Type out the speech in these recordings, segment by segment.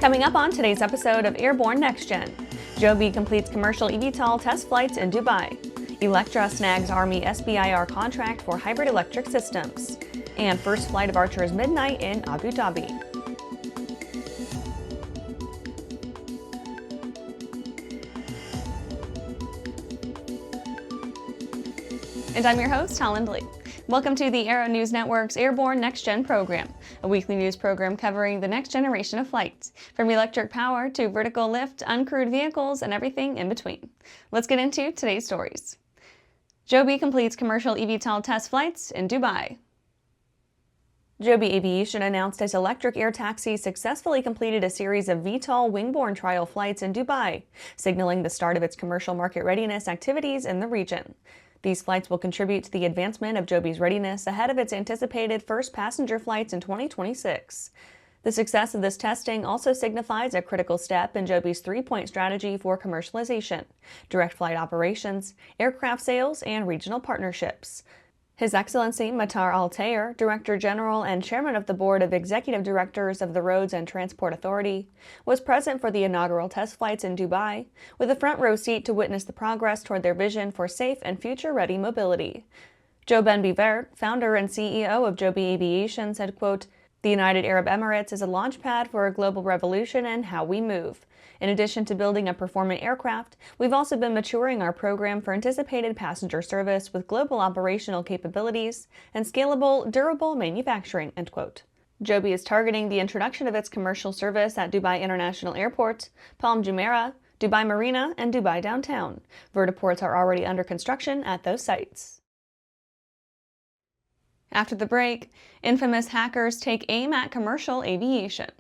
Coming up on today's episode of Airborne-NextGen, Joby completes commercial eVTOL test flights in Dubai. Electra snags Army SBIR contract for hybrid electric systems. And first flight of Archer's midnight in Abu Dhabi. And I'm your host, Holland Lee. Welcome to the Aero-News Network's Airborne-NextGen program, a weekly news program covering the next generation of flights, from electric power to vertical lift, uncrewed vehicles, and everything in between. Let's get into today's stories. Joby completes commercial eVTOL test flights in Dubai. Joby Aviation announced its electric air taxi successfully completed a series of VTOL wingborne trial flights in Dubai, signaling the start of its commercial market readiness activities in the region. These flights will contribute to the advancement of Joby's readiness ahead of its anticipated first passenger flights in 2026. The success of this testing also signifies a critical step in Joby's three-point strategy for commercialization: direct flight operations, aircraft sales, and regional partnerships. His Excellency Matar Al-Tayer, Director General and Chairman of the Board of Executive Directors of the Roads and Transport Authority, was present for the inaugural test flights in Dubai, with a front row seat to witness the progress toward their vision for safe and future-ready mobility. Joe Ben Bivert, founder and CEO of Joby Aviation, said, quote, "The United Arab Emirates is a launchpad for a global revolution in how we move. In addition to building a performant aircraft, we've also been maturing our program for anticipated passenger service with global operational capabilities and scalable, durable manufacturing," end quote. Joby is targeting the introduction of its commercial service at Dubai International Airport, Palm Jumeirah, Dubai Marina, and Dubai Downtown. Vertiports are already under construction at those sites. After the break, infamous hackers take aim at commercial aviation.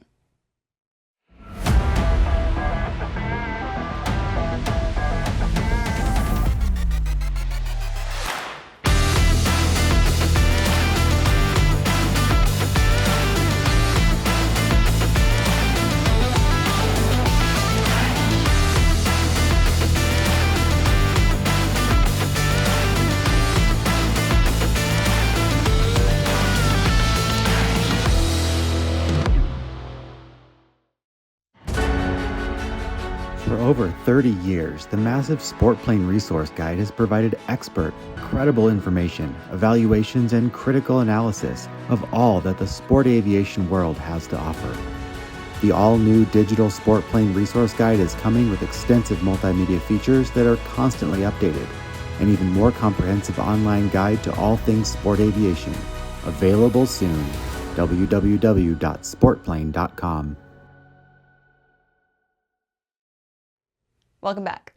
For over 30 years, the massive Sport Plane Resource Guide has provided expert, credible information, evaluations, and critical analysis of all that the sport aviation world has to offer. The all-new digital Sport Plane Resource Guide is coming with extensive multimedia features that are constantly updated, an even more comprehensive online guide to all things sport aviation. Available soon. www.sportplane.com. Welcome back.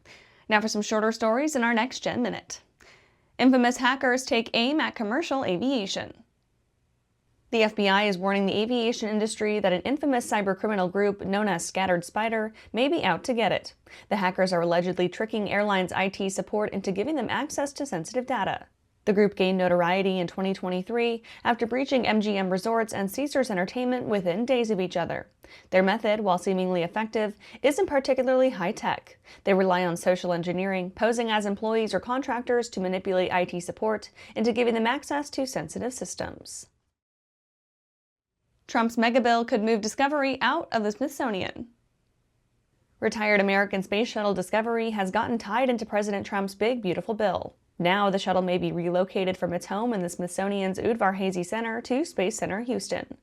Now for some shorter stories in our Next Gen Minute. Infamous hackers take aim at commercial aviation. The FBI is warning the aviation industry that an infamous cybercriminal group known as Scattered Spider may be out to get it. The hackers are allegedly tricking airlines' IT support into giving them access to sensitive data. The group gained notoriety in 2023 after breaching MGM Resorts and Caesars Entertainment within days of each other. Their method, while seemingly effective, isn't particularly high-tech. They rely on social engineering, posing as employees or contractors to manipulate IT support into giving them access to sensitive systems. Trump's megabill could move Discovery out of the Smithsonian. Retired American space shuttle Discovery has gotten tied into President Trump's big, beautiful bill. Now the shuttle may be relocated from its home in the Smithsonian's Udvar-Hazy Center to Space Center Houston.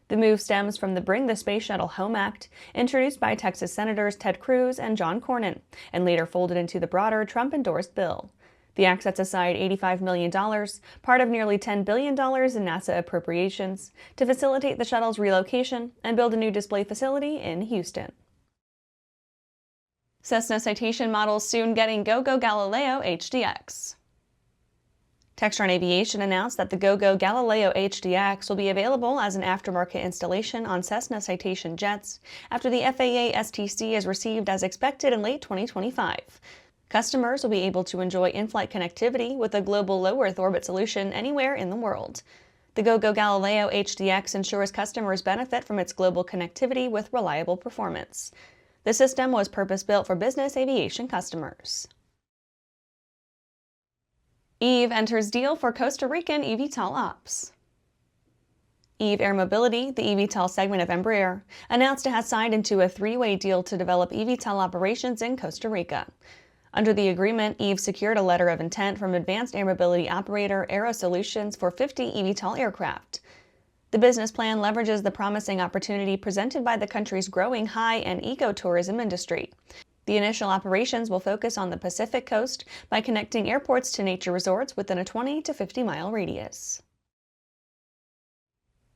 The move stems from the Bring the Space Shuttle Home Act, introduced by Texas Senators Ted Cruz and John Cornyn, and later folded into the broader Trump-endorsed bill. The act sets aside $85 million, part of nearly $10 billion in NASA appropriations, to facilitate the shuttle's relocation and build a new display facility in Houston. Cessna Citation models soon getting Gogo Galileo HDX. Textron Aviation announced that the Gogo Galileo HDX will be available as an aftermarket installation on Cessna Citation jets after the FAA STC is received as expected in late 2025. Customers will be able to enjoy in-flight connectivity with a global low Earth orbit solution anywhere in the world. The Gogo Galileo HDX ensures customers benefit from its global connectivity with reliable performance. The system was purpose-built for business aviation customers. Eve enters deal for Costa Rican eVTOL ops. Eve Air Mobility, the eVTOL segment of Embraer, announced it has signed into a three-way deal to develop eVTOL operations in Costa Rica. Under the agreement, Eve secured a letter of intent from advanced air mobility operator Aero-Solutions for 50 eVTOL aircraft. The business plan leverages the promising opportunity presented by the country's growing high and ecotourism industry. The initial operations will focus on the Pacific coast by connecting airports to nature resorts within a 20 to 50-mile radius.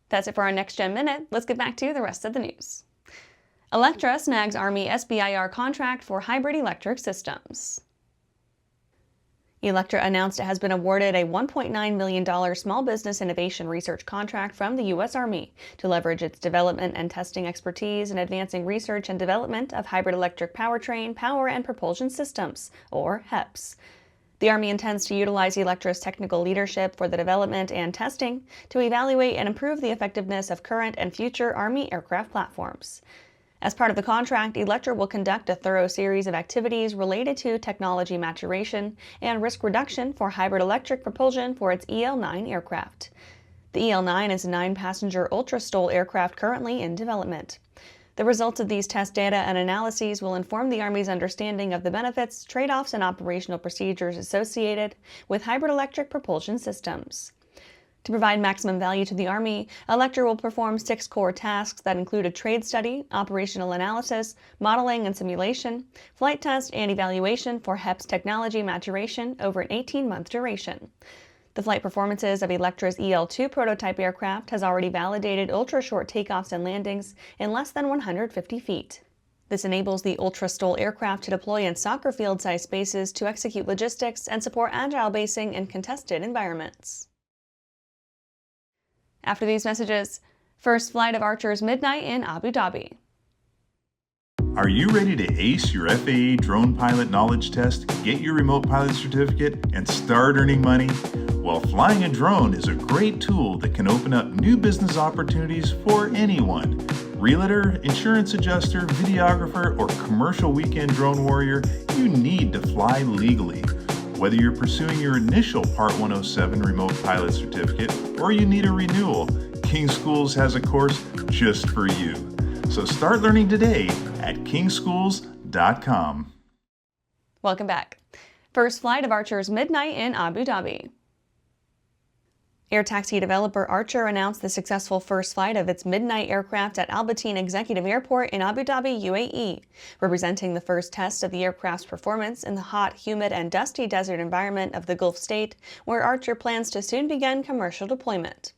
That's it for our Next Gen Minute. Let's get back to the rest of the news. Electra snags Army SBIR contract for hybrid electric systems. Electra announced it has been awarded a $1.9 million Small Business Innovation Research contract from the U.S. Army to leverage its development and testing expertise in advancing research and development of hybrid electric powertrain, power, and propulsion systems, or HEPPS. The Army intends to utilize Electra's technical leadership for the development and testing to evaluate and improve the effectiveness of current and future Army aircraft platforms. As part of the contract, Electra will conduct a thorough series of activities related to technology maturation and risk reduction for hybrid electric propulsion for its EL-9 aircraft. The EL-9 is a 9-passenger ultra-STOL aircraft currently in development. The results of these test data and analyses will inform the Army's understanding of the benefits, trade-offs, and operational procedures associated with hybrid electric propulsion systems. To provide maximum value to the Army, Electra will perform 6 core tasks that include a trade study, operational analysis, modeling and simulation, flight test, and evaluation for HEPPS technology maturation over an 18-month duration. The flight performances of Electra's EL-2 prototype aircraft has already validated ultra-short takeoffs and landings in less than 150 feet. This enables the ultra-STOL aircraft to deploy in soccer field-sized spaces to execute logistics and support agile basing in contested environments. After these messages, first flight of Archer's midnight in Abu Dhabi. Are you ready to ace your FAA drone pilot knowledge test, get your remote pilot certificate, and start earning money? Well, flying a drone is a great tool that can open up new business opportunities for anyone. Realtor, insurance adjuster, videographer, or commercial weekend drone warrior, you need to fly legally. Whether you're pursuing your initial Part 107 remote pilot certificate or you need a renewal, King Schools has a course just for you. So start learning today at kingschools.com. Welcome back. First flight of Archer's midnight in Abu Dhabi. Air taxi developer Archer announced the successful first flight of its midnight aircraft at Bateen Executive Airport in Abu Dhabi, UAE, representing the first test of the aircraft's performance in the hot, humid, and dusty desert environment of the Gulf state, where Archer plans to soon begin commercial deployment.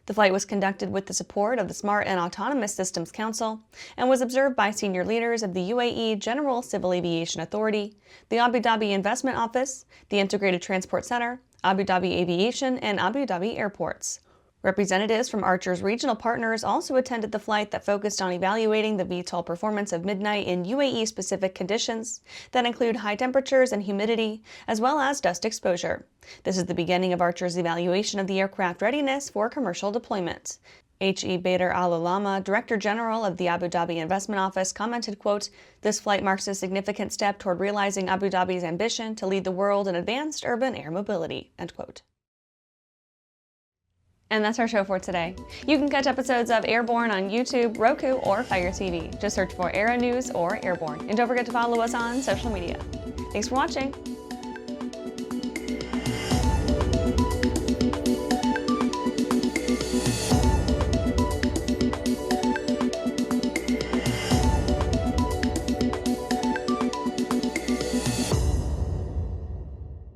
The flight was conducted with the support of the Smart and Autonomous Systems Council and was observed by senior leaders of the UAE General Civil Aviation Authority, the Abu Dhabi Investment Office, the Integrated Transport Center, Abu Dhabi Aviation, and Abu Dhabi Airports. Representatives from Archer's regional partners also attended the flight that focused on evaluating the VTOL performance of midnight in UAE-specific conditions that include high temperatures and humidity, as well as dust exposure. This is the beginning of Archer's evaluation of the aircraft readiness for commercial deployment. H.E. Bader Al-Ulama, Director General of the Abu Dhabi Investment Office, commented, quote, "This flight marks a significant step toward realizing Abu Dhabi's ambition to lead the world in advanced urban air mobility," end quote. And that's our show for today. You can catch episodes of Airborne on YouTube, Roku, or Fire TV. Just search for Aero-News or Airborne. And don't forget to follow us on social media. Thanks for watching.